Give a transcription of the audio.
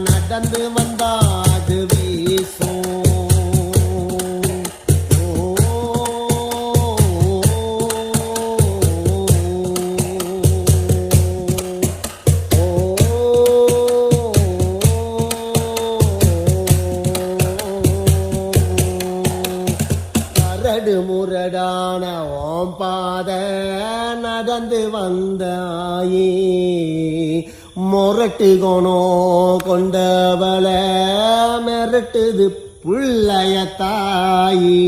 நடந்து வந்தாது வீசும் கரடு முரடான ஓம் பாத நடந்து வந்தாயே மொரட்டு கோணோ கொண்டவள மிரட்டுது புள்ளைய தாயி.